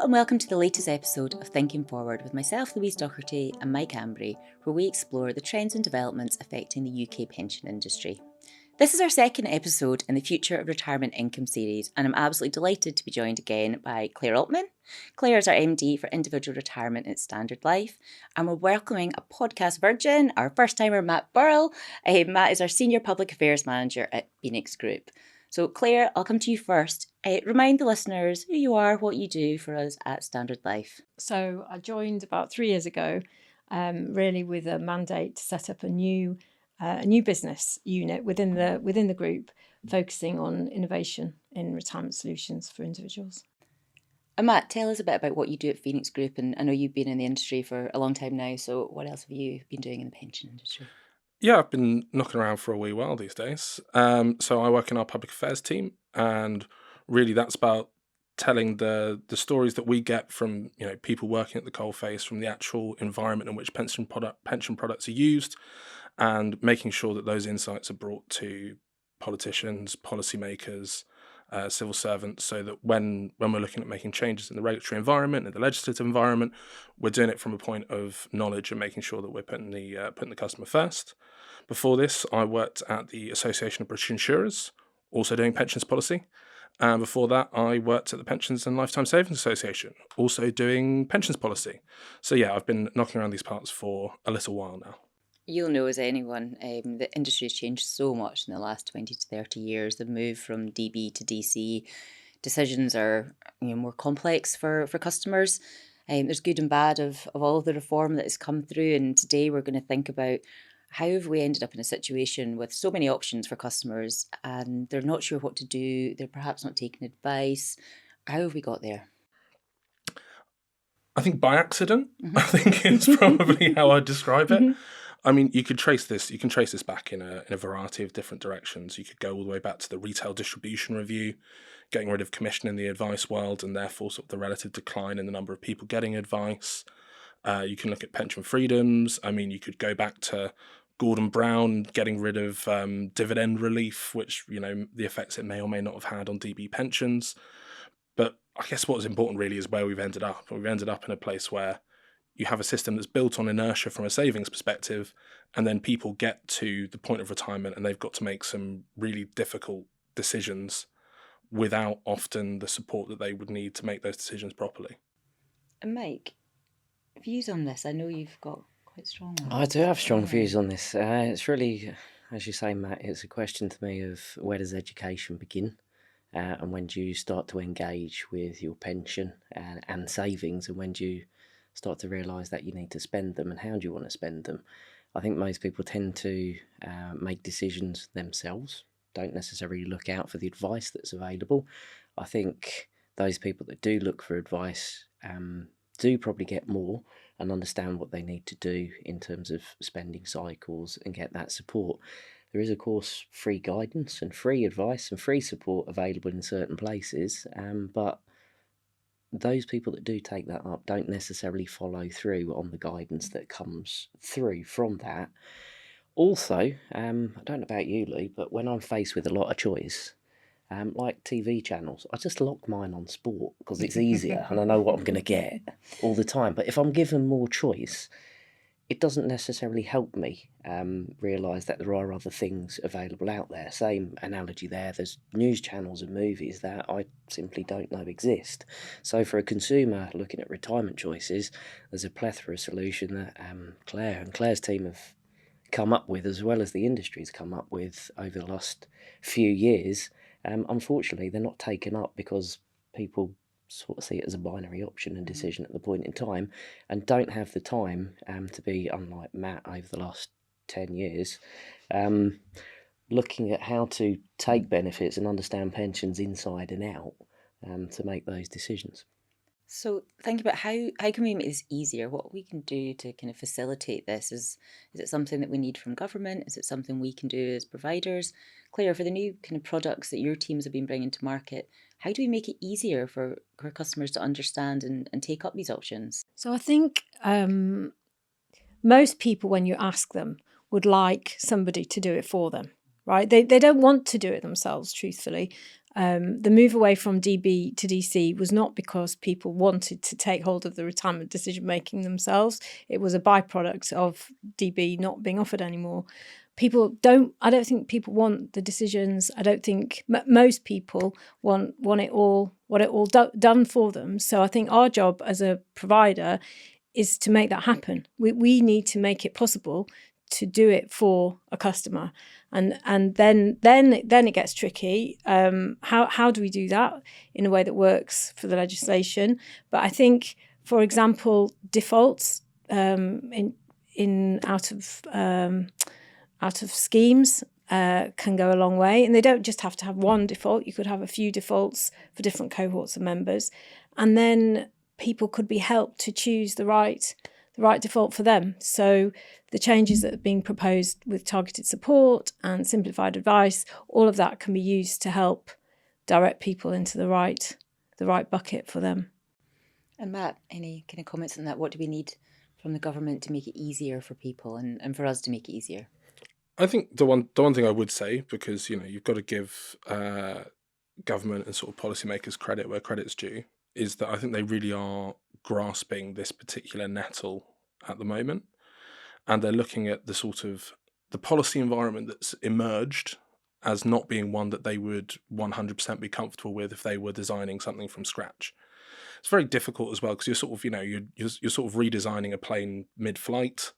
and welcome to the latest episode of Thinking Forward with myself, Louise Docherty, and Mike Ambry, where we explore the trends and developments affecting the UK pension industry. This is our second episode in the Future of Retirement Income series, and I'm absolutely delighted to be joined again by Claire Altman. Claire is our MD for Individual Retirement at Standard Life, and we're welcoming a podcast virgin, our first-timer Matt Burrell. Matt is our Senior Public Affairs Manager at Phoenix Group. So Claire, I'll come to you first. Remind the listeners who you are, what you do for us at Standard Life. So I joined about 3 years ago, really with a mandate to set up a new business unit within the group, focusing on innovation in retirement solutions for individuals. And Matt, tell us a bit about what you do at Phoenix Group. And I know you've been in the industry for a long time now, so what else have you been doing in the pension industry? Yeah, I've been knocking around for a wee while these days. So I work in our public affairs team, and really that's about telling the stories that we get from people working at the coalface, from the actual environment in which pension products are used, and making sure that those insights are brought to politicians, policymakers, civil servants, so that when we're looking at making changes in the regulatory environment and the legislative environment, we're doing it from a point of knowledge and making sure that we're putting the customer first. Before this, I worked at the Association of British Insurers, also doing pensions policy. And before that, I worked at the Pensions and Lifetime Savings Association, also doing pensions policy. So yeah, I've been knocking around these parts for a little while now. You'll know as anyone, the industry has changed so much in the last 20 to 30 years. The move from DB to DC, decisions are more complex for customers. There's good and bad of all of the reform that has come through. And today we're going to think about how have we ended up in a situation with so many options for customers and they're not sure what to do. They're perhaps not taking advice. How have we got there? I think by accident, I think it's probably how I describe it. I mean, you can trace this back in a variety of different directions. You could go all the way back to the retail distribution review, getting rid of commission in the advice world and therefore sort of the relative decline in the number of people getting advice. You can look at pension freedoms. I mean, you could go back to Gordon Brown getting rid of dividend relief, which, the effects it may or may not have had on DB pensions. But I guess what's important really is where we've ended up. We've ended up in a place where you have a system that's built on inertia from a savings perspective, and then people get to the point of retirement and they've got to make some really difficult decisions without often the support that they would need to make those decisions properly. And Mike, views on this? I know you've got quite strong ones. I do have strong views on this. It's really, as you say, Matt, it's a question to me of where does education begin? And when do you start to engage with your pension and savings, and when do you start to realise that you need to spend them, and how do you want to spend them? I think most people tend to make decisions themselves, don't necessarily look out for the advice that's available. I think those people that do look for advice do probably get more and understand what they need to do in terms of spending cycles and get that support. There is, of course, free guidance and free advice and free support available in certain places, but those people that do take that up don't necessarily follow through on the guidance that comes through from that. Also, I don't know about you, Lee, but when I'm faced with a lot of choice, like TV channels, I just lock mine on sport because it's easier and I know what I'm going to get all the time. But if I'm given more choice, it doesn't necessarily help me realise that there are other things available out there. Same analogy there. There's news channels and movies that I simply don't know exist. So for a consumer looking at retirement choices, there's a plethora of solution that Claire and Claire's team have come up with, as well as the industry's come up with over the last few years. Unfortunately, they're not taken up because people sort of see it as a binary option and decision at the point in time, and don't have the time to be, unlike Matt over the last 10 years, looking at how to take benefits and understand pensions inside and out to make those decisions. So think about how can we make this easier? What we can do to kind of facilitate this? Is it something that we need from government? Is it something we can do as providers? Claire, for the new kind of products that your teams have been bringing to market, how do we make it easier for customers to understand and take up these options? So I think most people, when you ask them, would like somebody to do it for them, right? They don't want to do it themselves, truthfully. The move away from DB to DC was not because people wanted to take hold of the retirement decision-making themselves. It was a byproduct of DB not being offered anymore. I don't think people want the decisions. I don't think most people want it all done for them. So I think our job as a provider is to make that happen. We need to make it possible to do it for a customer, and then it gets tricky. How do we do that in a way that works for the legislation? But I think, for example, defaults out of schemes can go a long way, and they don't just have to have one default. You could have a few defaults for different cohorts of members, and then people could be helped to choose the right default for them. So the changes that are being proposed with targeted support and simplified advice, all of that can be used to help direct people into the right bucket for them. And Matt, any kind of comments on that? What do we need from the government to make it easier for people and for us to make it easier? I think the one thing I would say, because you've got to give government and sort of policymakers credit where credit's due, is that I think they really are grasping this particular nettle at the moment, and they're looking at the sort of the policy environment that's emerged as not being one that they would 100% be comfortable with if they were designing something from scratch. It's very difficult as well, because you're sort of you're sort of redesigning a plane mid-flight,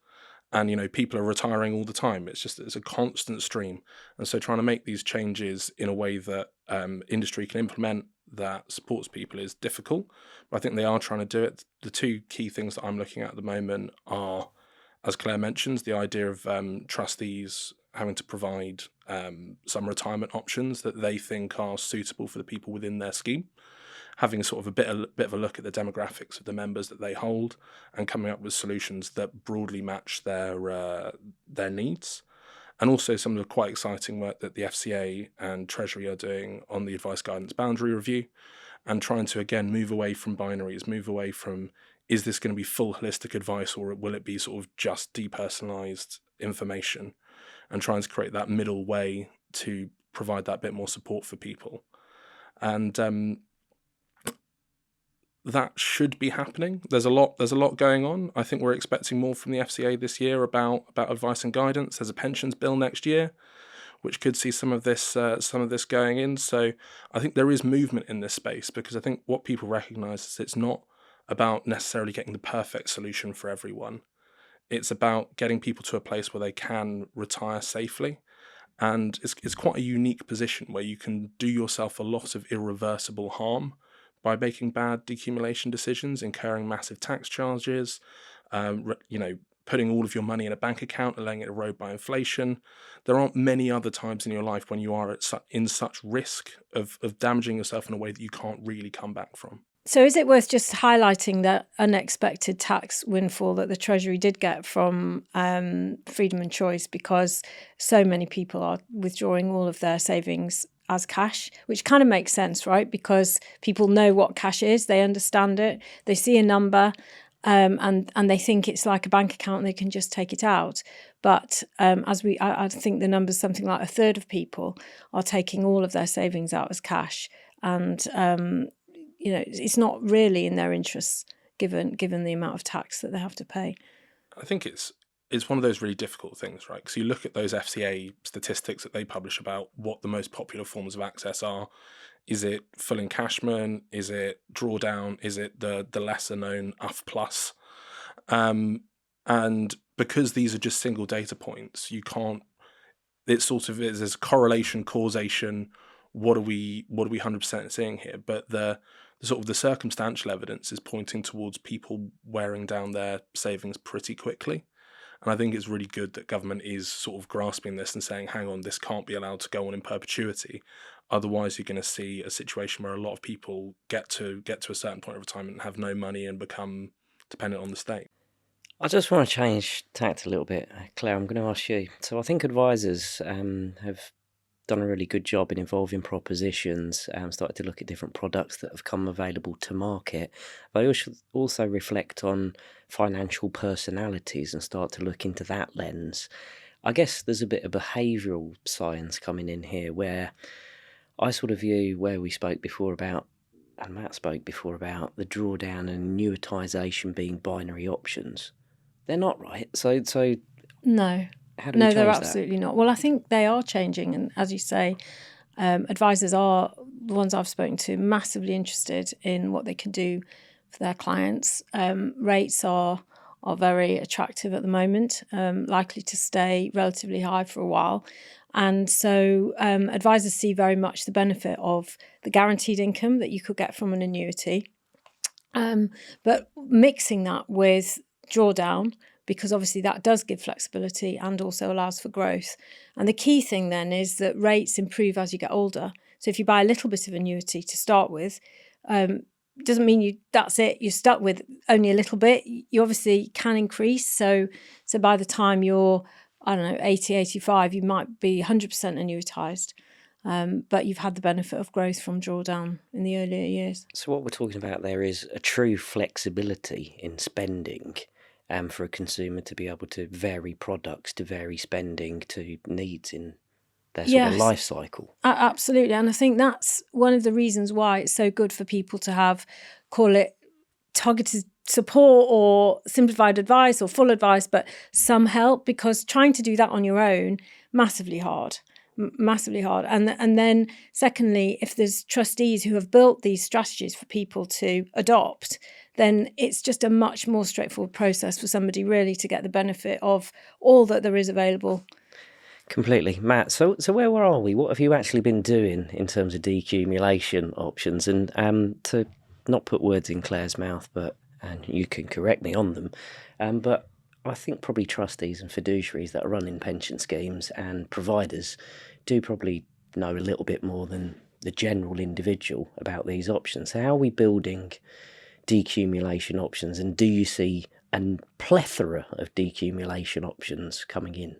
and people are retiring all the time. It's a constant stream, and so trying to make these changes in a way that industry can implement that supports people is difficult, but I think they are trying to do it. The two key things that I'm looking at the moment are, as Claire mentions, the idea of trustees having to provide some retirement options that they think are suitable for the people within their scheme, having sort of a bit of a look at the demographics of the members that they hold, and coming up with solutions that broadly match their needs. And also some of the quite exciting work that the FCA and Treasury are doing on the advice guidance boundary review, and trying to, again, move away from binaries, move away from, is this going to be full holistic advice, or will it be sort of just depersonalized information, and trying to create that middle way to provide that bit more support for people. And that should be happening. There's a lot going on. I think we're expecting more from the FCA this year about advice and guidance. There's a pensions bill next year, which could see some of this going in. So I think there is movement in this space, because I think what people recognise is it's not about necessarily getting the perfect solution for everyone. It's about getting people to a place where they can retire safely. And it's quite a unique position where you can do yourself a lot of irreversible harm by making bad decumulation decisions, incurring massive tax charges, putting all of your money in a bank account and letting it erode by inflation. There aren't many other times in your life when you are in such risk of damaging yourself in a way that you can't really come back from. So is it worth just highlighting that unexpected tax windfall that the Treasury did get from Freedom and Choice, because so many people are withdrawing all of their savings as cash, which kind of makes sense, right? Because people know what cash is, they understand it, they see a number, and they think it's like a bank account and they can just take it out. But I think the number's something like a third of people are taking all of their savings out as cash, and it's not really in their interests given the amount of tax that they have to pay. I think it's one of those really difficult things, right? Because you look at those FCA statistics that they publish about what the most popular forms of access are. Is it full encashment? Is it drawdown? Is it the lesser known UF plus? And because these are just single data points, you can't. It sort of is. There's correlation, causation. What are we 100% seeing here? But the sort of the circumstantial evidence is pointing towards people wearing down their savings pretty quickly. And I think it's really good that government is sort of grasping this and saying, hang on, this can't be allowed to go on in perpetuity. Otherwise, you're going to see a situation where a lot of people get to a certain point of retirement and have no money and become dependent on the state. I just want to change tact a little bit. Claire, I'm going to ask you. So I think advisors have done a really good job in involving propositions, started to look at different products that have come available to market. They also reflect on financial personalities and start to look into that lens. I guess there's a bit of behavioural science coming in here, where I sort of view where we spoke before about, and Matt spoke before about, the drawdown and annuitisation being binary options. They're not, right? So No. how do we No, change they're that? absolutely not. Well, I think they are changing. And as you say, advisors are, the ones I've spoken to, massively interested in what they can do for their clients. Rates are very attractive at the moment, likely to stay relatively high for a while. And so advisors see very much the benefit of the guaranteed income that you could get from an annuity. But mixing that with drawdown, because obviously that does give flexibility and also allows for growth. And the key thing then is that rates improve as you get older. So if you buy a little bit of annuity to start with, doesn't mean that's it, you're stuck with only a little bit. You obviously can increase. So by the time you're, 80, 85, you might be 100% annuitised. But you've had the benefit of growth from drawdown in the earlier years. So what we're talking about there is a true flexibility in spending, for a consumer to be able to vary products, to vary spending to needs in their sort of life cycle. Absolutely. And I think that's one of the reasons why it's so good for people to have, call it targeted support or simplified advice or full advice, but some help, because trying to do that on your own, massively hard. And then secondly, if there's trustees who have built these strategies for people to adopt, then it's just a much more straightforward process for somebody really to get the benefit of all that there is available. Completely. Matt, so where are we? What have you actually been doing in terms of decumulation options? And to not put words in Claire's mouth, and you can correct me on them, but I think probably trustees and fiduciaries that are running pension schemes and providers do probably know a little bit more than the general individual about these options. So how are we building decumulation options, and do you see a plethora of decumulation options coming in?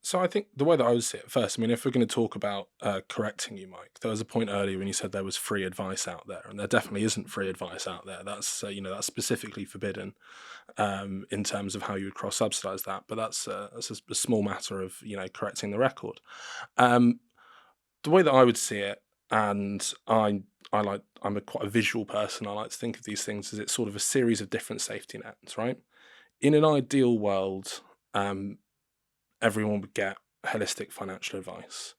So I think the way that I would see it first, if we're going to talk about correcting you, Mike, there was a point earlier when you said there was free advice out there, and there definitely isn't free advice out there. That's that's specifically forbidden in terms of how you would cross-subsidise that. But that's a small matter of correcting the record. The way that I would see it, and I'm quite a visual person. I like to think of these things as it's sort of a series of different safety nets, right? In an ideal world, everyone would get holistic financial advice,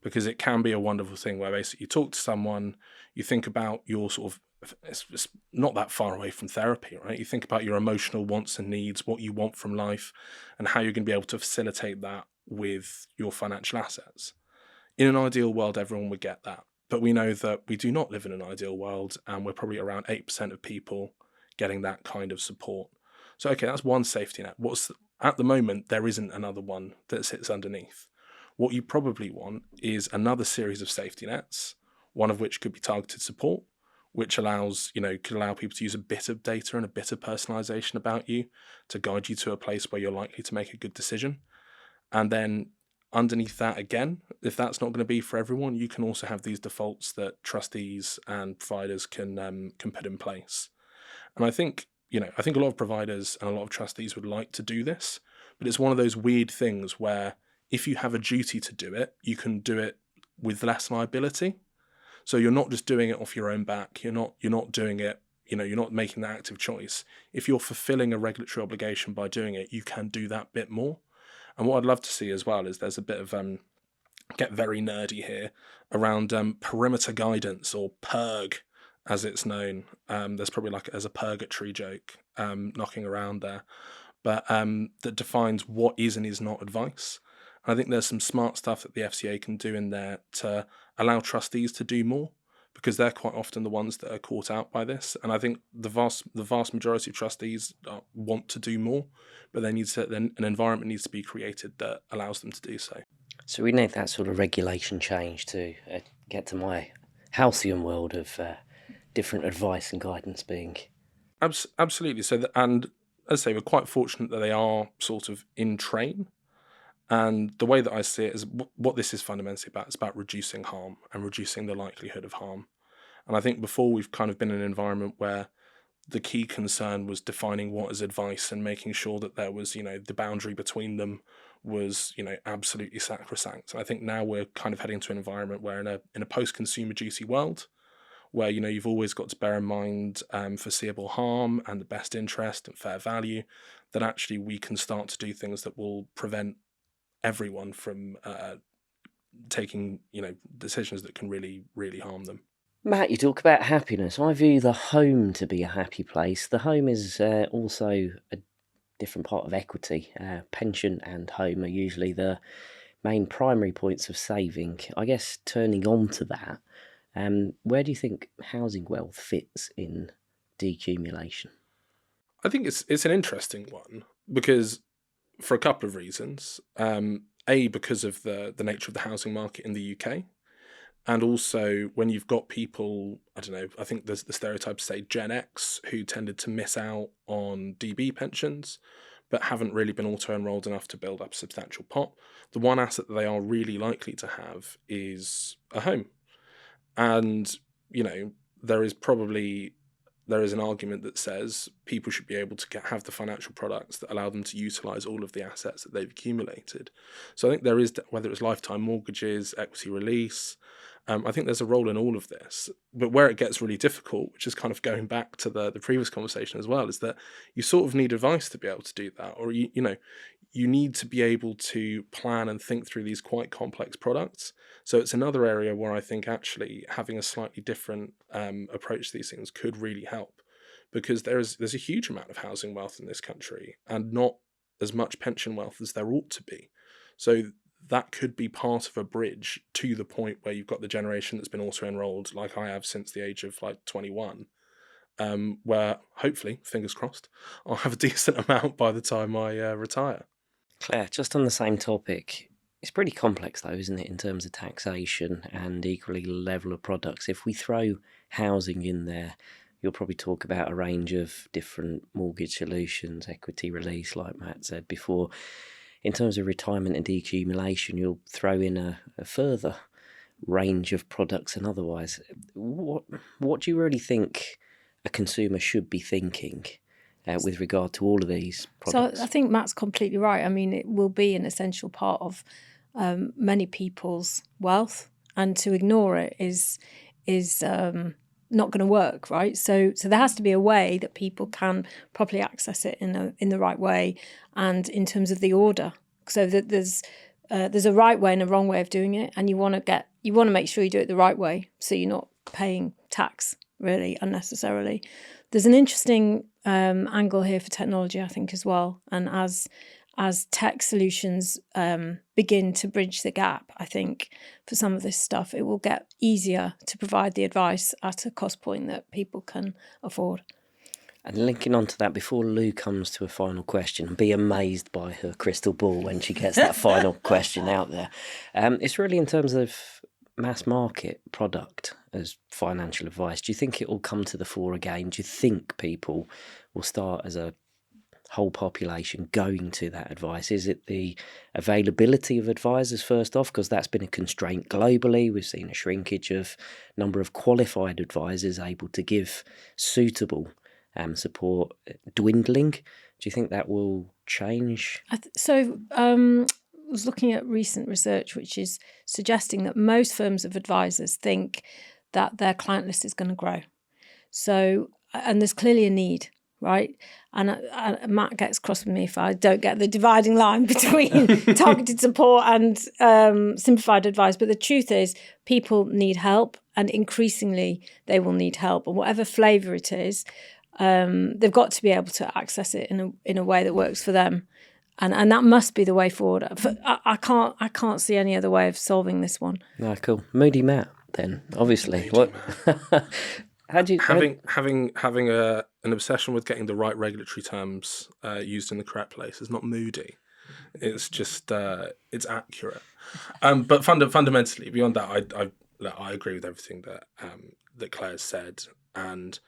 because it can be a wonderful thing where basically you talk to someone, you think about your sort of, it's not that far away from therapy, right? You think about your emotional wants and needs, what you want from life, and how you're going to be able to facilitate that with your financial assets. In an ideal world, everyone would get that. But we know that we do not live in an ideal world, and we're probably around 8% of people getting that kind of support. So, okay, that's one safety net. At the moment, there isn't another one that sits underneath. What you probably want is another series of safety nets, one of which could be targeted support, which could allow people to use a bit of data and a bit of personalization about you to guide you to a place where you're likely to make a good decision. And then underneath that, again, if that's not going to be for everyone, you can also have these defaults that trustees and providers can put in place. And I think a lot of providers and a lot of trustees would like to do this, but it's one of those weird things where if you have a duty to do it, you can do it with less liability. So you're not just doing it off your own back. You're not doing it, you're not making that active choice. If you're fulfilling a regulatory obligation by doing it, you can do that bit more. And what I'd love to see as well is there's a bit of, get very nerdy here, around perimeter guidance, or PERG, as it's known. There's probably there's a purgatory joke knocking around there, but that defines what is and is not advice. And I think there's some smart stuff that the FCA can do in there to allow trustees to do more, because they're quite often the ones that are caught out by this. And I think the vast majority of trustees want to do more, but an environment needs to be created that allows them to do so. So we need that sort of regulation change to get to my halcyon world of different advice and guidance being. Absolutely. So, and as I say, we're quite fortunate that they are sort of in train. And the way that I see it is what this is fundamentally about. It's about reducing harm and reducing the likelihood of harm. And I think before we've kind of been in an environment where the key concern was defining what is advice and making sure that there was, the boundary between them was, absolutely sacrosanct. And I think now we're kind of heading to an environment where in a post-consumer duty world, where, you've always got to bear in mind foreseeable harm and the best interest and fair value, that actually we can start to do things that will prevent everyone from taking, decisions that can really, really harm them. Matt, you talk about happiness. I view the home to be a happy place. The home is also a different part of equity. Pension and home are usually the main primary points of saving. I guess turning on to that, where do you think housing wealth fits in decumulation? I think it's an interesting one, because for a couple of reasons. Because of the nature of the housing market in the UK. And also, when you've got people, I don't know, I think there's the stereotype to say Gen X, who tended to miss out on DB pensions, but haven't really been auto-enrolled enough to build up a substantial pot. The one asset that they are really likely to have is a home. And, there is an argument that says people should be able to have the financial products that allow them to utilise all of the assets that they've accumulated. So I think there is, whether it's lifetime mortgages, equity release, I think there's a role in all of this. But where it gets really difficult, which is kind of going back to the previous conversation as well, is that you sort of need advice to be able to do that. Or, you need to be able to plan and think through these quite complex products. So it's another area where I think actually having a slightly different approach to these things could really help, because there's a huge amount of housing wealth in this country and not as much pension wealth as there ought to be. So that could be part of a bridge to the point where you've got the generation that's been auto-enrolled, like I have since the age of 21, where hopefully, fingers crossed, I'll have a decent amount by the time I retire. Claire, just on the same topic, it's pretty complex though, isn't it, in terms of taxation and equally level of products? If we throw housing in there, you'll probably talk about a range of different mortgage solutions, equity release, like Matt said before. In terms of retirement and decumulation, you'll throw in a further range of products and otherwise. What do you really think a consumer should be thinking with regard to all of these products? So I think Matt's completely right. I mean, it will be an essential part of many people's wealth, and to ignore it is not going to work, right? So there has to be a way that people can properly access it in the right way, and in terms of the order, so that there's a right way and a wrong way of doing it, and you want to make sure you do it the right way, so you're not paying tax really unnecessarily. There's an interesting angle here for technology, I think, as well, and as tech solutions begin to bridge the gap, I think, for some of this stuff, it will get easier to provide the advice at a cost point that people can afford. And linking on to that, before Lou comes to a final question, be amazed by her crystal ball when she gets that final question out there. It's really in terms of mass market product as financial advice. Do you think it will come to the fore again? Do you think people will start as a whole population going to that advice? Is it the availability of advisors first off, because that's been a constraint globally? We've seen a shrinkage of number of qualified advisors able to give suitable support dwindling. Do you think that will change? I was looking at recent research which is suggesting that most firms of advisors think that their client list is going to grow. So, and there's clearly a need, right? And Matt gets cross with me if I don't get the dividing line between targeted support and simplified advice. But the truth is, people need help, and increasingly they will need help. And whatever flavour it is, they've got to be able to access it in a way that works for them. And that must be the way forward. I can't see any other way of solving this one. No, cool. Moody Matt, then, obviously. Having an obsession with getting the right regulatory terms used in the correct place is not moody. It's just it's accurate. But fundamentally, beyond that, I agree with everything that Claire said. And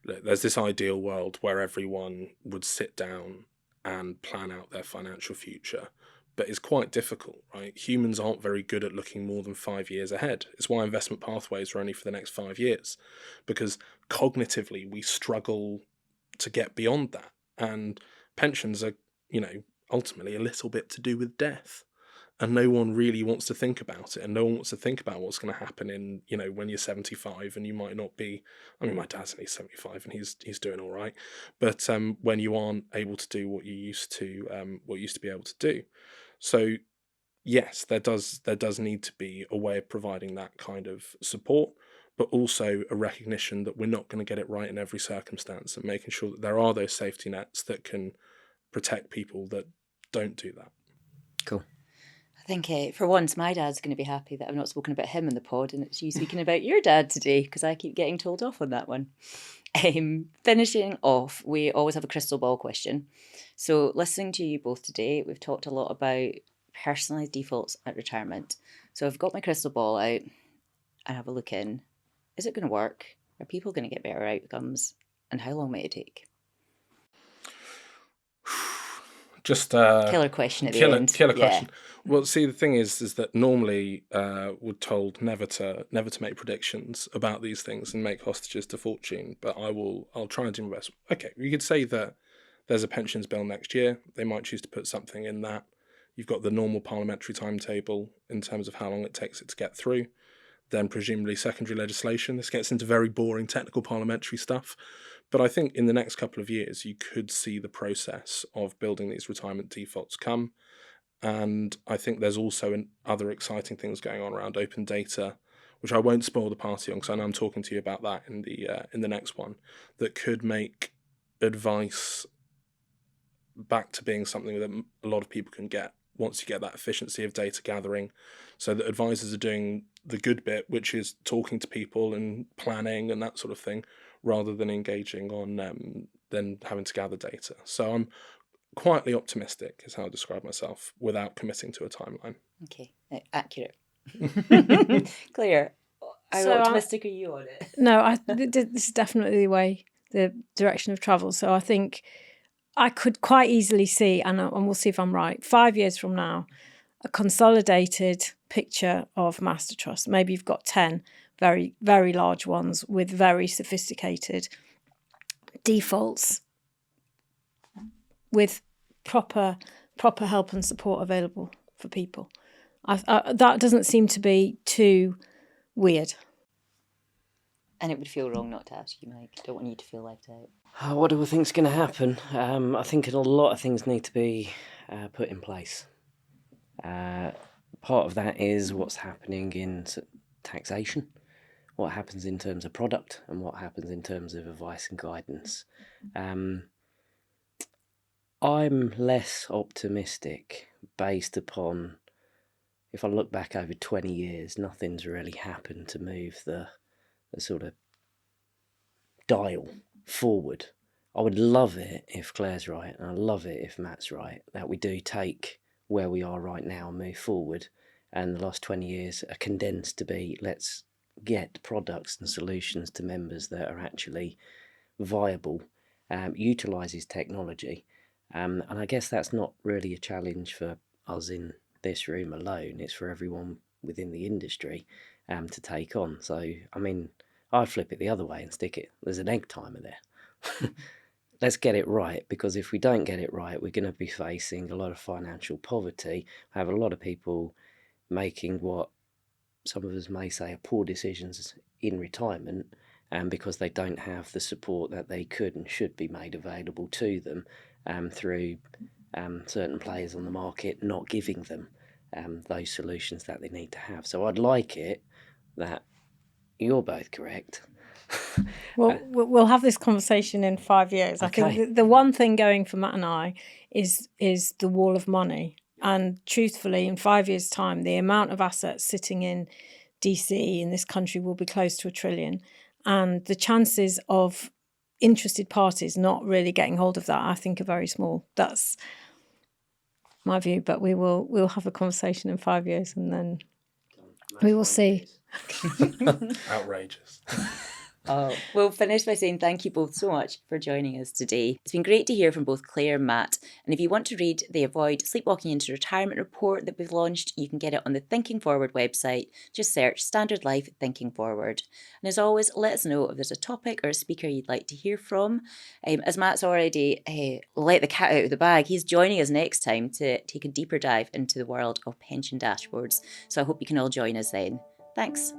look, there's this ideal world where everyone would sit down and plan out their financial future, but it's quite difficult, right? Humans aren't very good at looking more than 5 years ahead. It's why investment pathways are only for the next 5 years, because cognitively we struggle to get beyond that. And pensions are, ultimately a little bit to do with death. And no one really wants to think about it, and no one wants to think about what's going to happen in, when you're 75 and you might not be. I mean, my dad's only 75 and he's doing all right, but when you aren't able to do what you used to be able to do. So yes, there does need to be a way of providing that kind of support, but also a recognition that we're not going to get it right in every circumstance, and making sure that there are those safety nets that can protect people that don't do that. Cool. I think for once my dad's going to be happy that I've not spoken about him in the pod, and it's you speaking about your dad today, because I keep getting told off on that one. Finishing off, we always have a crystal ball question. So listening to you both today, we've talked a lot about personalised defaults at retirement. So I've got my crystal ball out and have a look in. Is it going to work? Are people going to get better outcomes? And how long might it take? Just killer question at the end. Killer question. Well, see, the thing is that normally we're told never to make predictions about these things and make hostages to fortune. But I'll try and do my best. Okay, you could say that there's a pensions bill next year. They might choose to put something in that. You've got the normal parliamentary timetable in terms of how long it takes it to get through. Then presumably secondary legislation. This gets into very boring technical parliamentary stuff. But I think in the next couple of years, you could see the process of building these retirement defaults come. And I think there's also other exciting things going on around open data, which I won't spoil the party on, because I know I'm talking to you about that in the next one, that could make advice back to being something that a lot of people can get once you get that efficiency of data gathering, so that advisors are doing the good bit, which is talking to people and planning and that sort of thing, rather than engaging on then having to gather data. So I'm quietly optimistic is how I describe myself without committing to a timeline. Okay, accurate. Claire, how optimistic are you on it? No, this is definitely the direction of travel. So I think I could quite easily see, and we'll see if I'm right, 5 years from now, a consolidated picture of master trust. Maybe you've got 10 very, very large ones with very sophisticated defaults with proper help and support available for people. That doesn't seem to be too weird. And it would feel wrong not to ask you, Mike. I don't want you to feel left out. What do we think is going to happen? I think a lot of things need to be put in place. Part of that is what's happening in taxation, what happens in terms of product, and what happens in terms of advice and guidance. I'm less optimistic based upon, if I look back over 20 years, nothing's really happened to move the sort of dial forward. I would love it if Claire's right, and I'd love it if Matt's right, that we do take where we are right now and move forward. And the last 20 years are condensed to be, let's get products and solutions to members that are actually viable, utilises technology. And I guess that's not really a challenge for us in this room alone. It's for everyone within the industry to take on. So, I mean, I'd flip it the other way and stick it. There's an egg timer there. Let's get it right, because if we don't get it right, we're going to be facing a lot of financial poverty. I have a lot of people making what some of us may say are poor decisions in retirement, because they don't have the support that they could and should be made available to them through certain players on the market not giving them those solutions that they need to have. So I'd like it that you're both correct. Well, we'll have this conversation in 5 years. Okay. I think the one thing going for Matt and I is the wall of money. And truthfully, in 5 years' time, the amount of assets sitting in DC in this country will be close to $1 trillion. And the chances of interested parties not really getting hold of that, I think, are very small. That's my view. But we'll have a conversation in 5 years, and then we will see. Outrageous. Oh, we'll finish by saying thank you both so much for joining us today. It's been great to hear from both Claire and Matt. And if you want to read the Avoid Sleepwalking into Retirement report that we've launched, you can get it on the Thinking Forward website. Just search Standard Life Thinking Forward. And as always, let us know if there's a topic or a speaker you'd like to hear from. As Matt's already let the cat out of the bag, he's joining us next time to take a deeper dive into the world of pension dashboards. So I hope you can all join us then. Thanks.